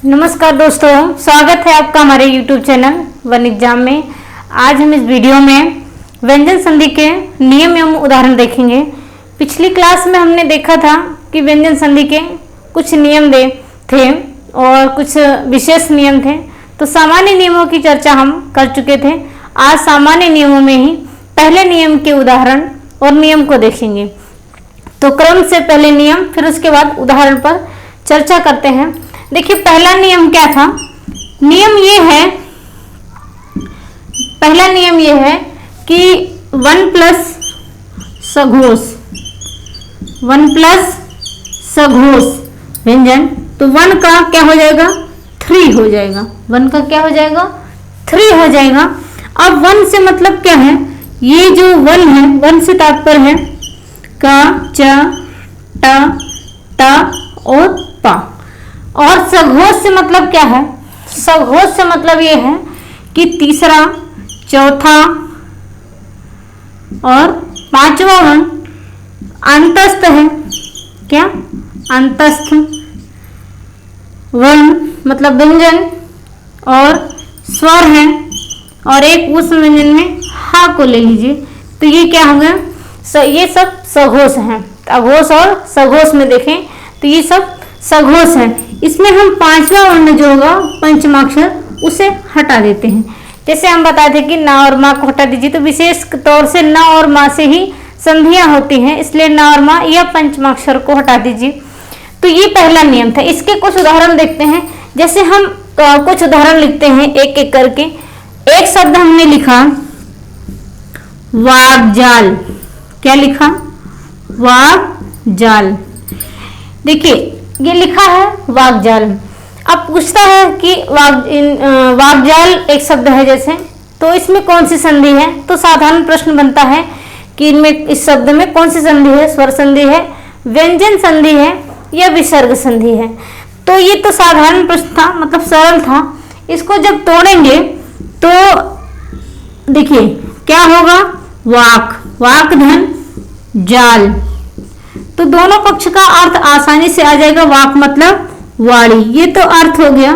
नमस्कार दोस्तों, स्वागत है आपका हमारे YouTube चैनल वन एग्जाम में। आज हम इस वीडियो में व्यंजन संधि के नियम एवं उदाहरण देखेंगे। पिछली क्लास में हमने देखा था कि व्यंजन संधि के कुछ नियम थे और कुछ विशेष नियम थे। तो सामान्य नियमों की चर्चा हम कर चुके थे। आज सामान्य नियमों में ही पहले नियम के उदाहरण और नियम को देखेंगे। तो क्रम से पहले नियम, फिर उसके बाद उदाहरण पर चर्चा करते हैं। देखिए, पहला नियम क्या था? पहला नियम ये है कि 1 प्लस सघोष व्यंजन, तो 1 का क्या हो जाएगा? 3 हो जाएगा। 1 का क्या हो जाएगा? 3 हो जाएगा। अब 1 से मतलब क्या है? ये जो 1 है, 1 से तात्पर्य है का, च, ट और पा। और सघोष से मतलब क्या है? सघोष से मतलब ये है कि तीसरा, चौथा और पांचवा वर्ण अंतस्थ है। क्या? अंतस्थ वर्ण मतलब व्यंजन और स्वर है। और एक उस व्यंजन में हा को ले लीजिए, तो ये क्या हो गया? ये सब सघोष हैं। अघोष और सघोष में देखें तो ये सब सघोष है। इसमें हम पांचवा वर्ण जो होगा पंचमाक्षर, उसे हटा देते हैं। जैसे हम बताए थे कि ना और माँ को हटा दीजिए, तो विशेष तौर से ना और माँ से ही संधियां होती हैं, इसलिए ना और माँ या पंचमाक्षर को हटा दीजिए। तो ये पहला नियम था। इसके कुछ उदाहरण देखते हैं। जैसे हम कुछ उदाहरण लिखते हैं एक एक करके। एक शब्द हमने लिखा वाग्जाल। क्या लिखा? वाग्जाल। देखिए, ये लिखा है वाग्जाल। अब पूछता है कि वाग्जाल एक शब्द है जैसे, तो इसमें कौन सी संधि है? तो साधारण प्रश्न बनता है कि इनमें, इस शब्द में कौन सी संधि है? स्वर संधि है, व्यंजन संधि है या विसर्ग संधि है? तो ये तो साधारण प्रश्न था, मतलब सरल था। इसको जब तोड़ेंगे तो देखिए क्या होगा? वाक धन जाल, तो दोनों पक्ष का अर्थ आसानी से आ जाएगा। वाक मतलब वाणी, ये तो अर्थ हो गया।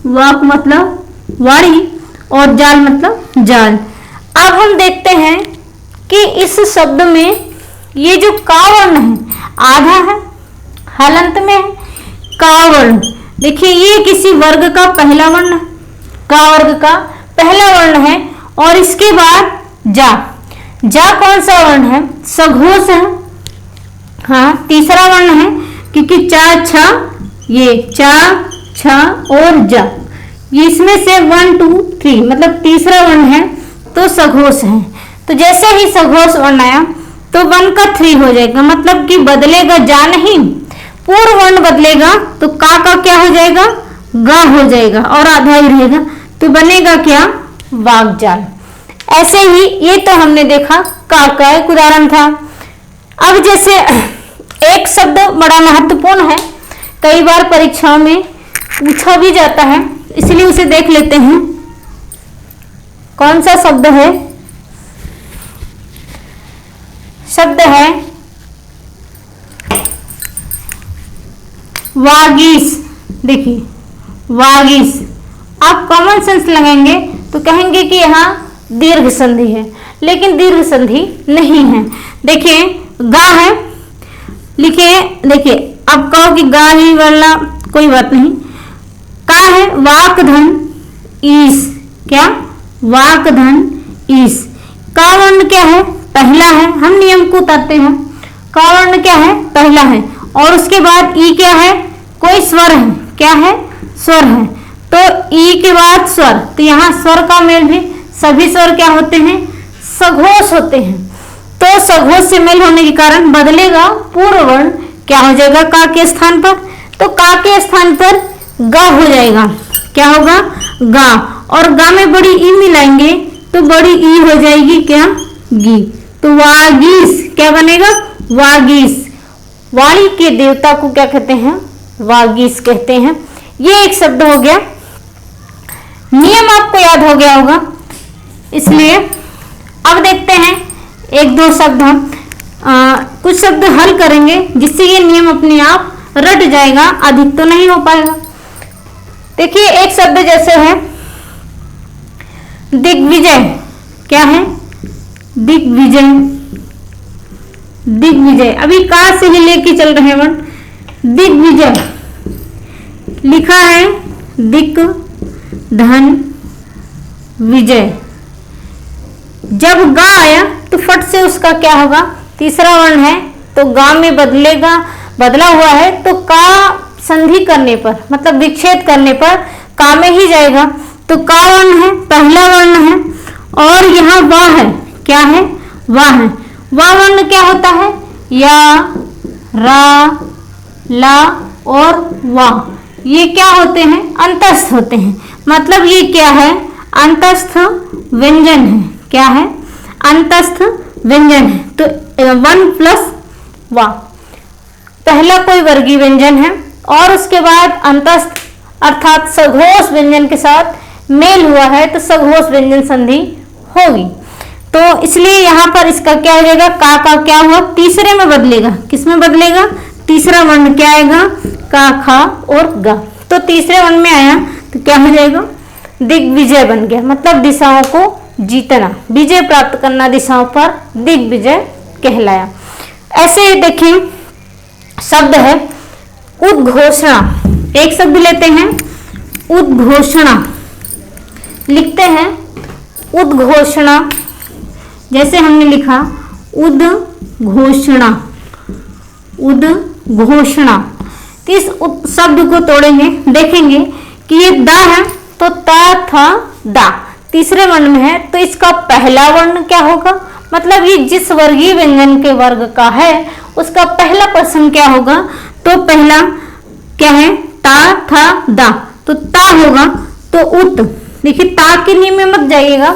वाक मतलब वाणी और जाल मतलब जाल। अब हम देखते हैं कि इस शब्द में ये जो का वर्ण है, आधा है, हलंत में है का वर्ण। देखिए, ये किसी वर्ग का पहला वर्ण है, का वर्ग का पहला वर्ण है। और इसके बाद जा कौन सा वर्ण है? सघोष है। हाँ, तीसरा वर्ण है, क्योंकि चा, छ, ये चा, छ और जा, ये इसमें से 1 2 3 मतलब तीसरा वर्ण है, तो सघोष है। तो जैसे ही सघोष वर्ण आया तो 1 का 3 हो जाएगा, मतलब कि बदलेगा जा नहीं, पूर्व वर्ण बदलेगा तो का क्या हो जाएगा? गा हो जाएगा और आधा ही रहेगा, तो बनेगा क्या? वाग्जाल। ऐसे ही ये तो हमने देखा का एक उदाहरण था। अब जैसे एक शब्द बड़ा महत्वपूर्ण है, कई बार परीक्षाओं में पूछा भी जाता है, इसलिए उसे देख लेते हैं। कौन सा शब्द है? शब्द है वागीश। देखिए, वागीश। आप कॉमन सेंस लगाएंगे तो कहेंगे कि यहाँ दीर्घ संधि है, लेकिन दीर्घ संधि नहीं है। देखिए, गा है, लिखिए। देखिए, अब कहो कि गा ही वाला, कोई बात नहीं। का है वाक धन ईस। क्या? वाक धन ईस। का वर्ण क्या है? पहला है। हम नियम को उतारते हैं। का वर्ण क्या है? पहला है। और उसके बाद ई क्या है? कोई स्वर है। क्या है? स्वर है। तो ई के बाद स्वर, तो यहाँ स्वर का मेल भी, सभी स्वर क्या होते हैं? सघोष होते हैं। तो सघोष से मेल होने के कारण बदलेगा पूर्व वर्ण, क्या हो जाएगा? का के स्थान पर, तो का के स्थान पर गा हो जाएगा। क्या होगा? गा। और गा में बड़ी ई मिलाएंगे तो बड़ी ई हो जाएगी क्या? गी। तो वागीश क्या बनेगा? वागीश। वाणी के देवता को क्या कहते हैं? वागीश कहते हैं। ये एक शब्द हो गया। नियम आपको याद हो गया होगा, इसलिए अब देखते हैं एक दो शब्द हम कुछ शब्द हल करेंगे, जिससे ये नियम अपने आप रट जाएगा, अधिक तो नहीं हो पाएगा। देखिए एक शब्द जैसे है दिग्विजय, क्या है? दिग्विजय, दिग्विजय। अभी कार से ही लेके चल रहे हैं वर्ण, दिग्विजय लिखा है दिक धन विजय। जब गा आया तो फट से उसका क्या होगा? तीसरा वर्ण है तो गा में बदलेगा, बदला हुआ है तो का संधि करने पर, मतलब विच्छेद करने पर का में ही जाएगा। तो का वर्ण है, पहला वर्ण है, और यहाँ वा है, क्या है? वा है। वा वर्ण क्या होता है? या, रा, ला और वा, ये क्या होते हैं? अंतस्थ होते हैं। मतलब ये क्या है? अंतस्थ व्यंजन है। क्या है? अंतस्थ व्यंजन है। तो 1 प्लस वा पहला कोई वर्गीय व्यंजन है, और उसके बाद अंतस्थ अर्थात सघोष व्यंजन के साथ मेल हुआ है तो सघोष व्यंजन संधि होगी। तो इसलिए यहाँ पर इसका क्या हो जाएगा? का क्या हुआ? तीसरे में बदलेगा। किस में बदलेगा? तीसरा वर्ण क्या आएगा? का, खा और गा। तो तीसरे वर्ण में आया तो क्या हो जाएगा? दिग्विजय बन गया। मतलब दिशाओं को जीतना, विजय प्राप्त करना दिशाओं पर, दिग्विजय कहलाया। ऐसे ही देखें शब्द है उद्घोषणा। एक शब्द लेते हैं उद्घोषणा, लिखते हैं उद्घोषणा। जैसे हमने लिखा उद्घोषणा, उद्घोषणा। तो इस शब्द को तोड़ेंगे, देखेंगे कि ये दा है तो ता था दा तीसरे वर्ण में है, तो इसका पहला वर्ण क्या होगा? मतलब ये जिस वर्गीय व्यंजन के वर्ग का है उसका पहला पर्सन क्या होगा? तो पहला क्या है? ता था दा, तो ता होगा तो उत। देखिए ता के नियम में मत जाइएगा,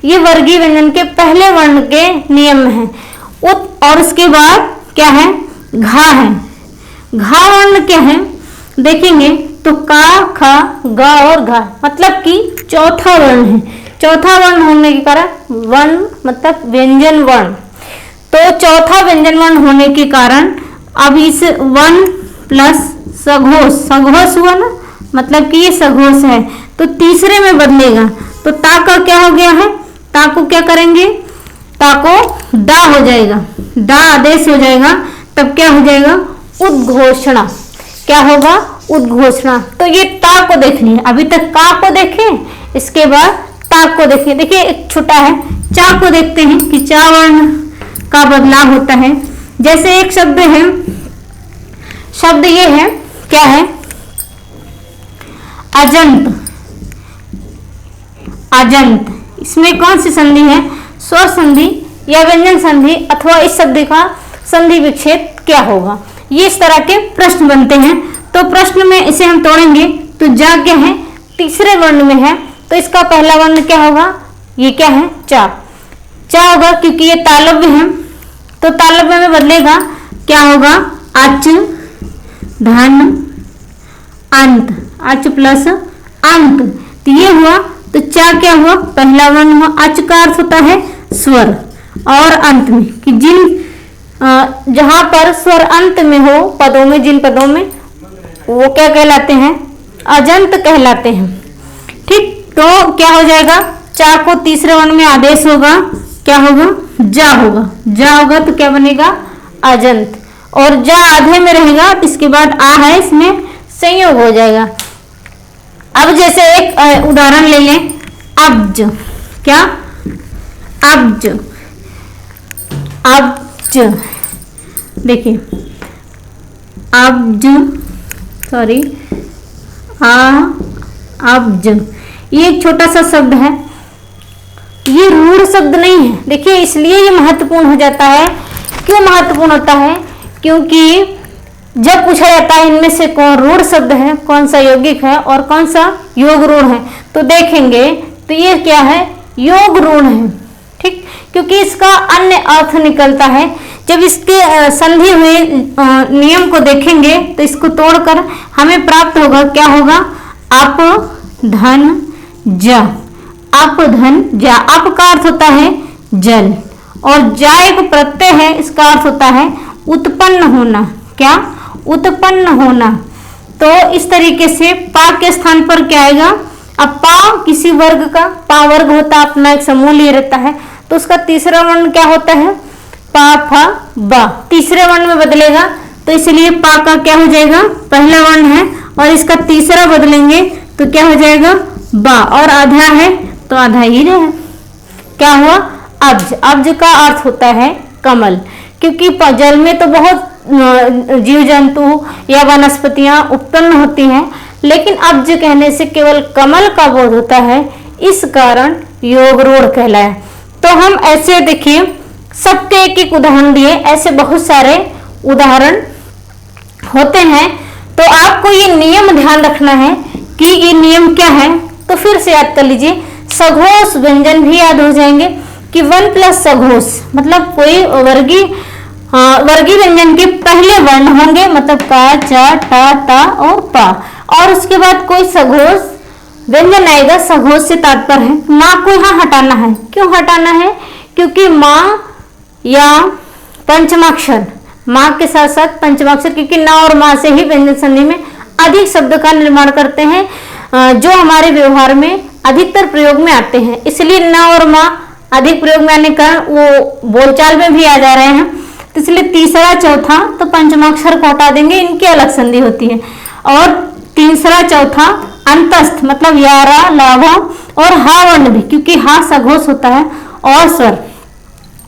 ये वर्गीय व्यंजन के पहले वर्ण के नियम में है उत। और उसके बाद क्या है? घा है। घा वर्ण क्या है? देखेंगे तो का, खा, गा और घा, मतलब कि चौथा वर्ण है। चौथा वर्ण होने के कारण वर्ण मतलब व्यंजन वर्ण, तो चौथा व्यंजन वर्ण होने के कारण अब इस 1 प्लस सघोष, सघोष हुआ ना, मतलब कि ये सघोष है तो तीसरे में बदलेगा। तो ता का क्या हो गया है? ता को क्या करेंगे? ता को दा हो जाएगा, दा आदेश हो जाएगा, तब क्या हो जाएगा? उद्घोषणा। क्या होगा? उद्घोषणा। तो ये ता को देखनी है, अभी तक का को देखें, इसके बाद ता को देखें। देखिए एक छोटा है चा को देखते हैं कि चा वर्ण का बदलाव होता है। जैसे एक शब्द है, शब्द ये है, क्या है? अजंत, अजंत। इसमें कौन सी संधि है? स्वर संधि या व्यंजन संधि, अथवा इस शब्द का संधि विच्छेद क्या होगा? ये इस तरह के प्रश्न बनते हैं। तो प्रश्न में इसे हम तोड़ेंगे तो जा क्या है? तीसरे वर्ण में है, तो इसका पहला वर्ण क्या होगा? ये क्या है? चा, चा होगा क्योंकि ये तालव्य है, तो तालव्य में बदलेगा, क्या होगा? अच धन अंत, अच प्लस अंत, तो ये हुआ। तो चा क्या हुआ? पहला वर्ण हुआ। अच का अर्थ होता है स्वर, और अंत में कि जिन जहां पर स्वर अंत में हो पदों में, जिन पदों में, वो क्या कहलाते हैं? अजंत कहलाते हैं। ठीक, तो क्या हो जाएगा? चा को तीसरे वर्ण में आदेश होगा, क्या होगा? जा होगा, जा होगा तो क्या बनेगा? अजंत। और जा आधे में रहेगा तो इसके बाद आ है, इसमें संयोग हो जाएगा। अब जैसे एक उदाहरण ले लें, अब्ज। क्या? अब्ज, अब्ज। देखिए अब्ज, सॉरी, अब्ज, ये एक छोटा सा शब्द है, ये रूढ़ शब्द नहीं है। देखिए इसलिए ये महत्वपूर्ण हो जाता है। क्यों महत्वपूर्ण होता है? क्योंकि जब पूछा जाता है इनमें से कौन रूढ़ शब्द है, कौन सा यौगिक है और कौन सा योग रूढ़ है, तो देखेंगे तो ये क्या है? योग रूढ़ है। ठीक, क्योंकि इसका अन्य अर्थ निकलता है। जब इसके संधि हुए नियम को देखेंगे तो इसको तोड़कर हमें प्राप्त होगा, क्या होगा? अप धन ज, अप धन जा। अप का अर्थ होता है जल, और जा एक प्रत्यय है, इसका अर्थ होता है उत्पन्न होना। क्या? उत्पन्न होना। तो तो इस तरीके से पा के स्थान पर क्या आएगा, अब पा किसी वर्ग का, पा वर्ग होता है अपना एक समूह लिए रहता है, तो उसका तीसरा वर्ण क्या होता है, पा फा बा, तीसरे वर्ण में बदलेगा, तो इसलिए पा का क्या हो जाएगा, पहला वर्ण है, और इसका तीसरा बदलेंगे तो क्या हो जाएगा, बा, और आधा है तो आधा ही रहे, क्या हुआ, अब्ज। अब्ज का अर्थ होता है कमल, क्योंकि जल में तो बहुत जीव जंतु या वनस्पतियां उत्पन्न होती हैं, लेकिन अब्ज कहने से केवल कमल का बोध होता है, इस कारण योग रूढ़ कहलाया। तो हम ऐसे देखिए सबके एक एक उदाहरण दिए, ऐसे बहुत सारे उदाहरण होते हैं। तो आपको ये नियम ध्यान रखना है कि ये नियम क्या है, तो फिर से याद कर लीजिए, सघोष व्यंजन भी याद हो जाएंगे कि 1 प्लस सघोष मतलब कोई वर्गीय व्यंजन के पहले वर्ण होंगे, मतलब का, चा, टा, ता और पा, और उसके बाद कोई सघोष व्यंजन आएगा, सघोष से तात्पर्य है माँ को यहाँ हटाना है। क्यों हटाना है, क्योंकि माँ या पंचमाक्षर, माँ के साथ साथ पंचमाक्षर, क्योंकि ना और माँ से ही व्यंजन संधि में अधिक शब्द का निर्माण करते हैं, जो हमारे व्यवहार में अधिकतर प्रयोग में आते हैं, इसलिए ना और माँ अधिक प्रयोग में आने का वो बोलचाल में भी आ जा रहे हैं, तो इसलिए तीसरा चौथा तो पंचमाक्षर को हटा देंगे, इनकी अलग संधि होती है, और तीसरा चौथा अंतस्थ मतलब यारा, लाभा और हा वर्ण भी, क्योंकि हा सघोष होता है, और स्वर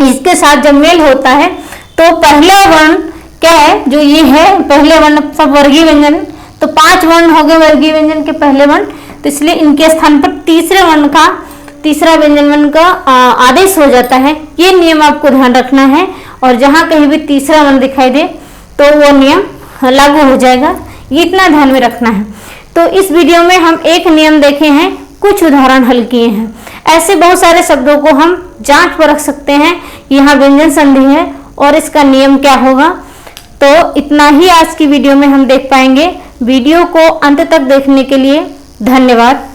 इसके साथ जब मेल होता है तो पहला वर्ण क्या है, जो ये है पहले वर्ण सब वर्गीय व्यंजन, तो 5 वर्ण हो गए वर्गीय व्यंजन के पहले वर्ण, तो इसलिए इनके स्थान पर तीसरे वर्ण का, तीसरा व्यंजन वर्ण का आदेश हो जाता है। ये नियम आपको ध्यान रखना है, और जहां कहीं भी तीसरा वर्ण दिखाई दे तो वो नियम लागू हो जाएगा, ये इतना ध्यान में रखना है। तो इस वीडियो में हम एक नियम देखे हैं, कुछ उदाहरण हल किए हैं, ऐसे बहुत सारे शब्दों को हम जांच पर रख सकते हैं, यहाँ व्यंजन संधि है और इसका नियम क्या होगा। तो इतना ही आज की वीडियो में हम देख पाएंगे। वीडियो को अंत तक देखने के लिए धन्यवाद।